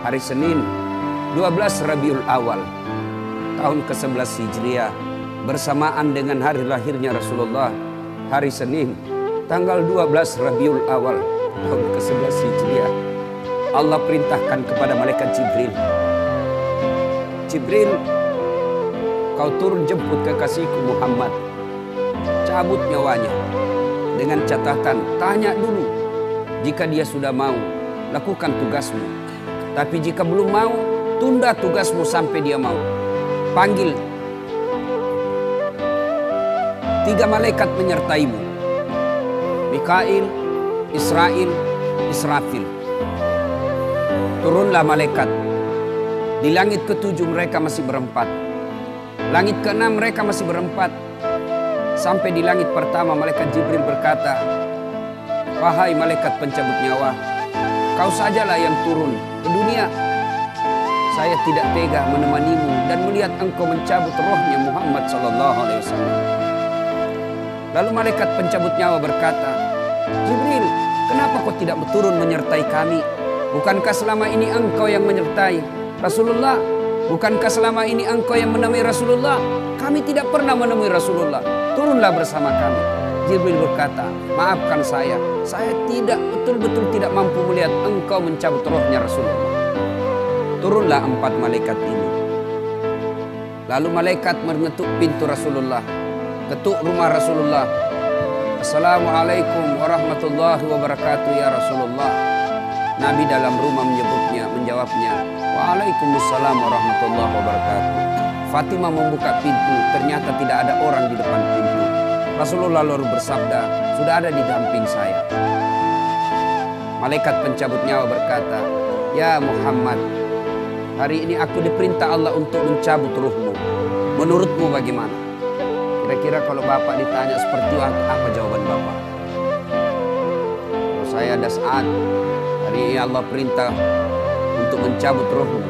hari Senin 12 Rabiul Awal tahun ke-11 Hijriah bersamaan dengan hari lahirnya Rasulullah, hari Senin tanggal 12 Rabiul Awal tahun ke-11 Hijriah. Allah perintahkan kepada malaikat Jibril, Jibril, kau turun jemput kekasihku Muhammad, cabut nyawanya, dengan catatan tanya dulu, jika dia sudah mau lakukan tugasmu. Tapi jika belum mau, tunda tugasmu sampai dia mau. Panggil 3 malaikat menyertaimu, Mikail, Israel, Israfil. Turunlah malaikat. Di langit ke-7 mereka masih berempat. Langit ke-6 mereka masih berempat. Sampai di langit pertama malaikat Jibril berkata, wahai malaikat pencabut nyawa, kau sajalah yang turun ke dunia. Saya tidak tega menemanimu dan melihat engkau mencabut rohnya Muhammad SAW. Lalu malaikat pencabut nyawa berkata, Jibril, kenapa kau tidak turun menyertai kami? Bukankah selama ini engkau yang menyertai Rasulullah? Bukankah selama ini engkau yang menemui Rasulullah? Kami tidak pernah menemui Rasulullah. Turunlah bersama kami. Jibril berkata, maafkan saya tidak betul-betul tidak mampu melihat engkau mencabut rohnya Rasulullah. Turunlah 4 malaikat ini. Lalu malaikat mengetuk pintu Rasulullah, ketuk rumah Rasulullah. Assalamualaikum warahmatullahi wabarakatuh ya Rasulullah. Nabi dalam rumah menjawabnya, waalaikumsalam warahmatullahi wabarakatuh. Fatimah membuka pintu, ternyata tidak ada orang di depan pintu. Rasulullah lalu bersabda, sudah ada di samping saya. Malaikat pencabut nyawa berkata, ya Muhammad, hari ini aku diperintah Allah untuk mencabut ruhmu. Menurutmu bagaimana? Kira-kira kalau Bapak ditanya seperti itu, apa jawaban Bapak? Kalau saya ada saat hari ini Allah perintah untuk mencabut ruhmu,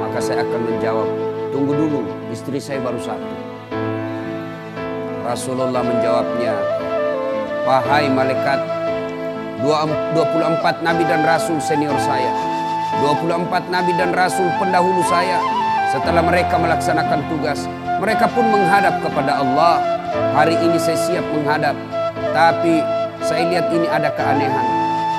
maka saya akan menjawab, tunggu dulu, istri saya baru 1. Rasulullah menjawabnya, wahai malaikat, 24 nabi dan rasul senior saya, 24 nabi dan rasul pendahulu saya, setelah mereka melaksanakan tugas, mereka pun menghadap kepada Allah. Hari ini saya siap menghadap, tapi saya lihat ini ada keanehan.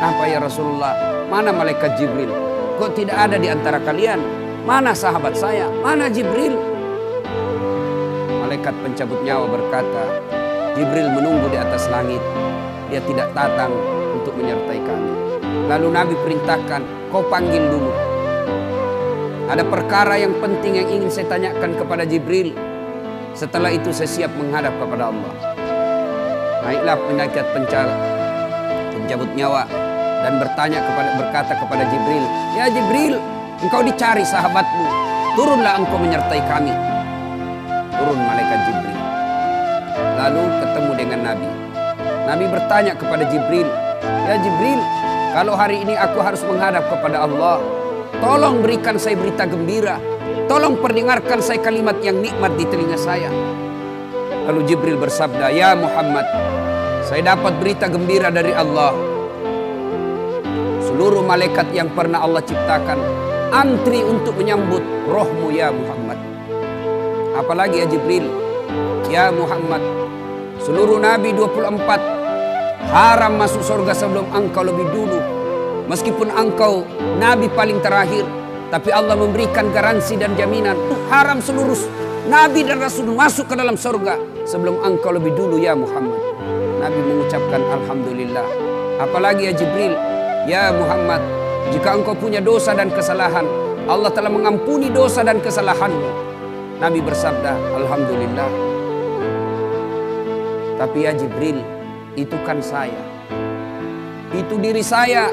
Apa ya Rasulullah? Mana malaikat Jibril? Kok tidak ada di antara kalian? Mana sahabat saya? Mana Jibril? Malaikat pencabut nyawa berkata, Jibril menunggu di atas langit. Dia tidak datang untuk menyertai kami. Lalu Nabi perintahkan, kau panggil dulu. Ada perkara yang penting yang ingin saya tanyakan kepada Jibril. Setelah itu saya siap menghadap kepada Allah. Naiklah malaikat pencabut nyawa dan berkata kepada Jibril, ya Jibril, engkau dicari sahabatmu. Turunlah engkau menyertai kami. Turun malaikat Jibril. Lalu ketemu dengan Nabi. Nabi bertanya kepada Jibril, ya Jibril, kalau hari ini aku harus menghadap kepada Allah, tolong berikan saya berita gembira. Tolong perdengarkan saya kalimat yang nikmat di telinga saya. Lalu Jibril bersabda, ya Muhammad, saya dapat berita gembira dari Allah. Seluruh malaikat yang pernah Allah ciptakan antri untuk menyambut rohmu ya Muhammad. Apalagi ya Jibril, ya Muhammad, seluruh nabi 24 haram masuk surga sebelum engkau lebih dulu. Meskipun engkau nabi paling terakhir, tapi Allah memberikan garansi dan jaminan haram seluruh nabi dan rasul masuk ke dalam surga sebelum engkau lebih dulu ya Muhammad. Nabi mengucapkan alhamdulillah. Apalagi ya Jibril, ya Muhammad, jika engkau punya dosa dan kesalahan, Allah telah mengampuni dosa dan kesalahanmu. Nabi bersabda, alhamdulillah. Tapi ya Jibril, itu kan saya. Itu diri saya.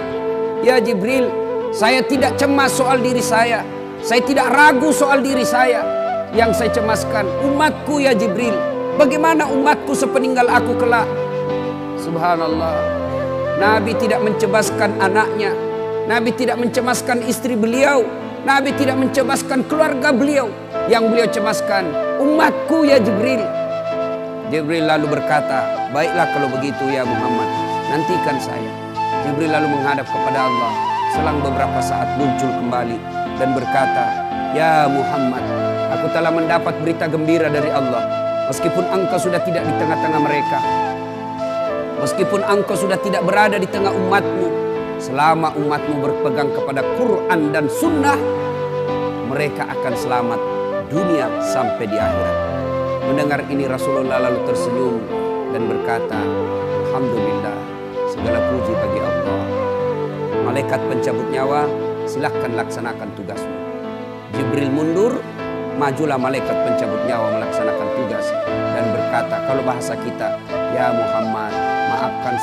Ya Jibril, saya tidak cemas soal diri saya. Saya tidak ragu soal diri saya. Yang saya cemaskan umatku ya Jibril. Bagaimana umatku sepeninggal aku kelak? Subhanallah. Nabi tidak mencemaskan anaknya. Nabi tidak mencemaskan istri beliau. Nabi tidak mencemaskan keluarga beliau. Yang beliau cemaskan umatku ya Jibril. Jibril lalu berkata, baiklah kalau begitu ya Muhammad, nantikan saya. Jibril lalu menghadap kepada Allah. Selang beberapa saat muncul kembali dan berkata, "Ya Muhammad, aku telah mendapat berita gembira dari Allah. Meskipun engkau sudah tidak di tengah-tengah mereka, meskipun engkau sudah tidak berada di tengah umatmu, selama umatmu berpegang kepada Quran dan Sunnah, mereka akan selamat dunia sampai di akhirat." Mendengar ini Rasulullah lalu tersenyum dan berkata, "Alhamdulillah, segala puji bagi Allah. Malaikat pencabut nyawa, silahkan laksanakan tugasmu." Jibril mundur, majulah malaikat pencabut nyawa melaksanakan tugas dan berkata, kalau bahasa kita, "Ya Muhammad, maafkan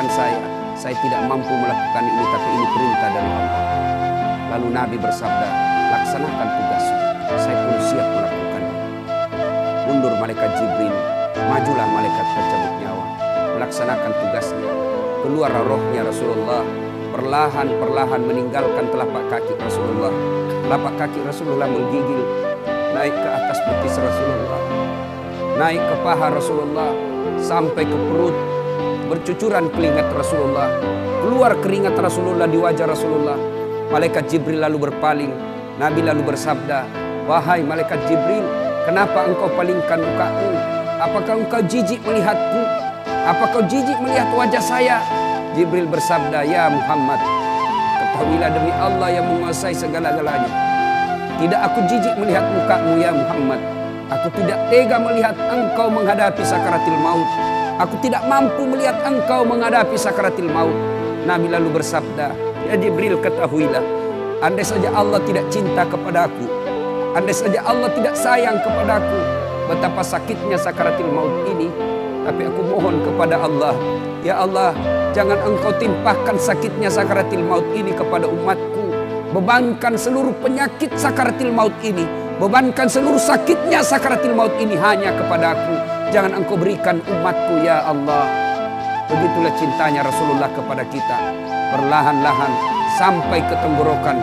saya. Saya tidak mampu melakukan ini, tapi ini perintah dari Allah." Lalu Nabi bersabda, "Laksanakan tugasmu, saya pun siap melakukannya." Mundur malaikat Jibril, majulah malaikat pencabut nyawa melaksanakan tugasnya. Keluar rohnya Rasulullah, perlahan-perlahan meninggalkan telapak kaki Rasulullah. Telapak kaki Rasulullah menggigil naik ke atas betis Rasulullah, naik ke paha Rasulullah, sampai ke perut. Bercucuran keringat Rasulullah, keluar keringat Rasulullah di wajah Rasulullah. Malaikat Jibril lalu berpaling. Nabi lalu bersabda, "Wahai malaikat Jibril, kenapa engkau palingkan mukamu? Apakah engkau jijik melihatku? Apakah kau jijik melihat wajah saya?" Jibril bersabda, "Ya Muhammad, ketahuilah demi Allah yang menguasai segala-galanya, tidak aku jijik melihat mukamu ya Muhammad. Aku tidak tega melihat engkau menghadapi sakaratil maut. Aku tidak mampu melihat engkau menghadapi sakaratil maut." Nabi lalu bersabda, "Ya Jibril, ketahuilah, andai saja Allah tidak cinta kepadaku, andai saja Allah tidak sayang kepadaku, betapa sakitnya sakaratil maut ini. Tapi aku mohon kepada Allah, ya Allah, jangan engkau timpahkan sakitnya sakaratil maut ini kepada umatku. Bebankan seluruh penyakit sakaratil maut ini, bebankan seluruh sakitnya sakaratil maut ini hanya kepada aku. Jangan engkau berikan umatku ya Allah." Begitulah cintanya Rasulullah kepada kita. Perlahan-lahan sampai ke tenggorokan.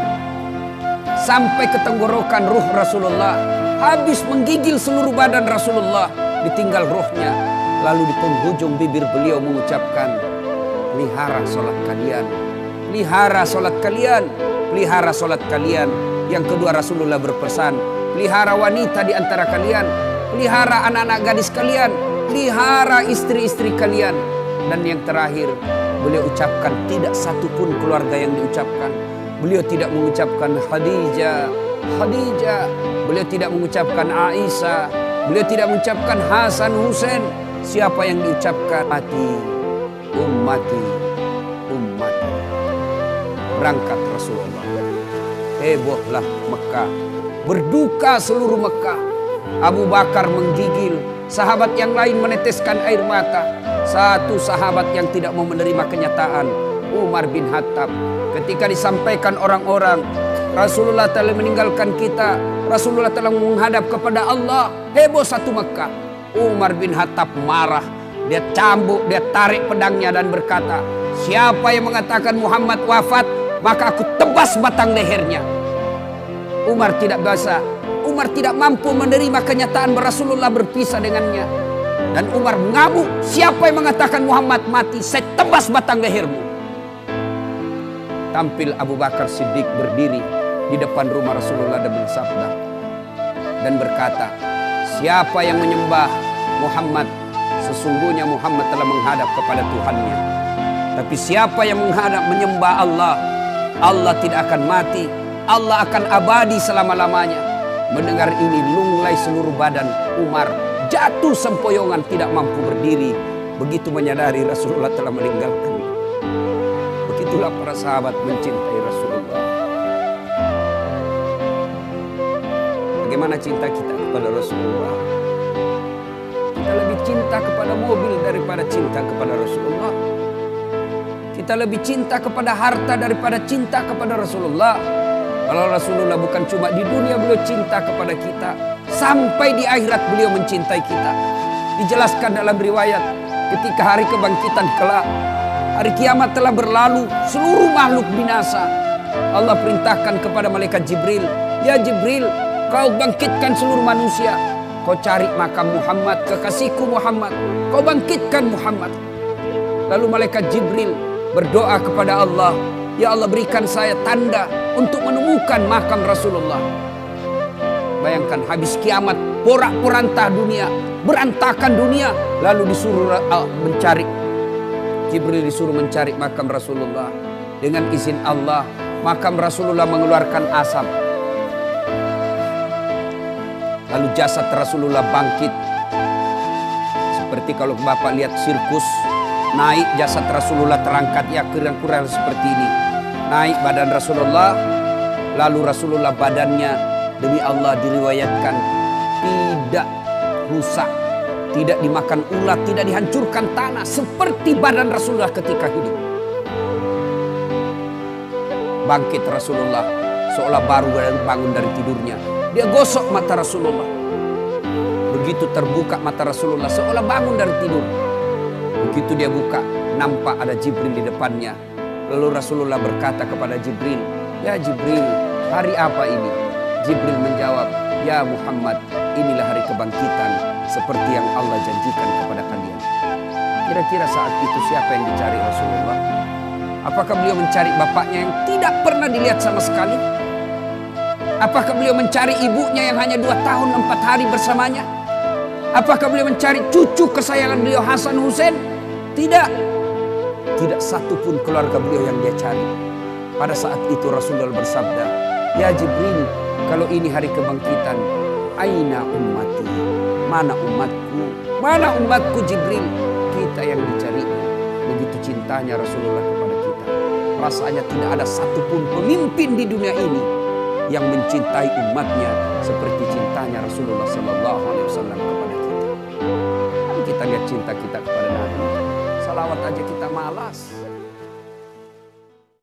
Sampai ke tenggorokan ruh Rasulullah. Habis menggigil seluruh badan Rasulullah, ditinggal ruhnya. Lalu di penghujung bibir beliau mengucapkan, "Pelihara sholat kalian, pelihara sholat kalian, pelihara sholat kalian." Yang kedua Rasulullah berpesan, pelihara wanita di antara kalian, pelihara anak-anak gadis kalian, pelihara istri-istri kalian. Dan yang terakhir beliau ucapkan, tidak satupun keluarga yang diucapkan. Beliau tidak mengucapkan Khadijah, Khadijah. Beliau tidak mengucapkan Aisyah. Beliau tidak mengucapkan Hasan, Husain. Siapa yang diucapkan? Ummati, ummati, ummati. Berangkat Rasulullah. Hebohlah Mekah. Berduka seluruh Mekah. Abu Bakar menggigil. Sahabat yang lain meneteskan air mata. Satu sahabat yang tidak mau menerima kenyataan, Umar bin Khattab. Ketika disampaikan orang-orang, Rasulullah telah meninggalkan kita, Rasulullah telah menghadap kepada Allah, heboh satu Mekah. Umar bin Khattab marah. Dia cambuk, dia tarik pedangnya dan berkata, "Siapa yang mengatakan Muhammad wafat, maka aku tebas batang lehernya." Umar tidak bisa, Umar tidak mampu menerima kenyataan bahwa Rasulullah berpisah dengannya. Dan Umar mengamuk, "Siapa yang mengatakan Muhammad mati, saya tebas batang lehermu." Tampil Abu Bakar Siddiq berdiri di depan rumah Rasulullah dan bersabda dan berkata, "Siapa yang menyembah Muhammad, sesungguhnya Muhammad telah menghadap kepada Tuhannya. Tapi siapa yang menyembah Allah, Allah tidak akan mati, Allah akan abadi selama-lamanya." Mendengar ini lunglai seluruh badan Umar, jatuh sempoyongan tidak mampu berdiri. Begitu menyadari Rasulullah telah meninggalkan. Begitulah para sahabat mencintai Rasulullah. Bagaimana cinta kita kepada Rasulullah? Kita lebih cinta kepada mobil daripada cinta kepada Rasulullah. Kita lebih cinta kepada harta daripada cinta kepada Rasulullah. Kalau Rasulullah bukan cuma di dunia beliau cinta kepada kita, sampai di akhirat beliau mencintai kita. Dijelaskan dalam riwayat, ketika hari kebangkitan kelak, hari kiamat telah berlalu, seluruh makhluk binasa. Allah perintahkan kepada malaikat Jibril, "Ya Jibril, kau bangkitkan seluruh manusia. Kau cari makam Muhammad, kekasihku Muhammad. Kau bangkitkan Muhammad." Lalu malaikat Jibril berdoa kepada Allah, Ya Allah, berikan saya tanda untuk menemukan makam Rasulullah. Bayangkan habis kiamat, porak-poranda dunia, berantakan dunia, lalu disuruh mencari. Jibril disuruh mencari makam Rasulullah. Dengan izin Allah, makam Rasulullah mengeluarkan asap. Lalu jasad Rasulullah bangkit. Seperti kalau Bapak lihat sirkus, naik jasad Rasulullah terangkat, ya kurang-kurang seperti ini. Naik badan Rasulullah, lalu Rasulullah badannya demi Allah diriwayatkan tidak rusak, tidak dimakan ulat, tidak dihancurkan tanah, seperti badan Rasulullah ketika hidup. Bangkit Rasulullah seolah baru bangun dari tidurnya. Dia gosok mata Rasulullah. Begitu terbuka mata Rasulullah seolah bangun dari tidur. Begitu dia buka, nampak ada Jibril di depannya. Lalu Rasulullah berkata kepada Jibril, "Ya Jibril, hari apa ini?" Jibril menjawab, "Ya Muhammad, inilah hari kebangkitan seperti yang Allah janjikan kepada kalian." Kira-kira saat itu siapa yang dicari Rasulullah? Apakah beliau mencari bapaknya yang tidak pernah dilihat sama sekali? Apakah beliau mencari ibunya yang hanya 2 tahun 4 hari bersamanya? Apakah beliau mencari cucu kesayangan beliau Hasan Hussein? Tidak. Tidak satu pun keluarga beliau yang dia cari. Pada saat itu Rasulullah bersabda, "Ya Jibril, kalau ini hari kebangkitan, aina ummati? Mana umatku? Mana umatku Jibril?" Kita yang dicari. Begitu cintanya Rasulullah kepada kita. Rasanya tidak ada satupun pemimpin di dunia ini yang mencintai umatnya seperti cintanya Rasulullah Sallallahu Alaihi Wasallam kepada kita. Kita lihat cinta kita kepada Nabi. Salawat aja kita malas.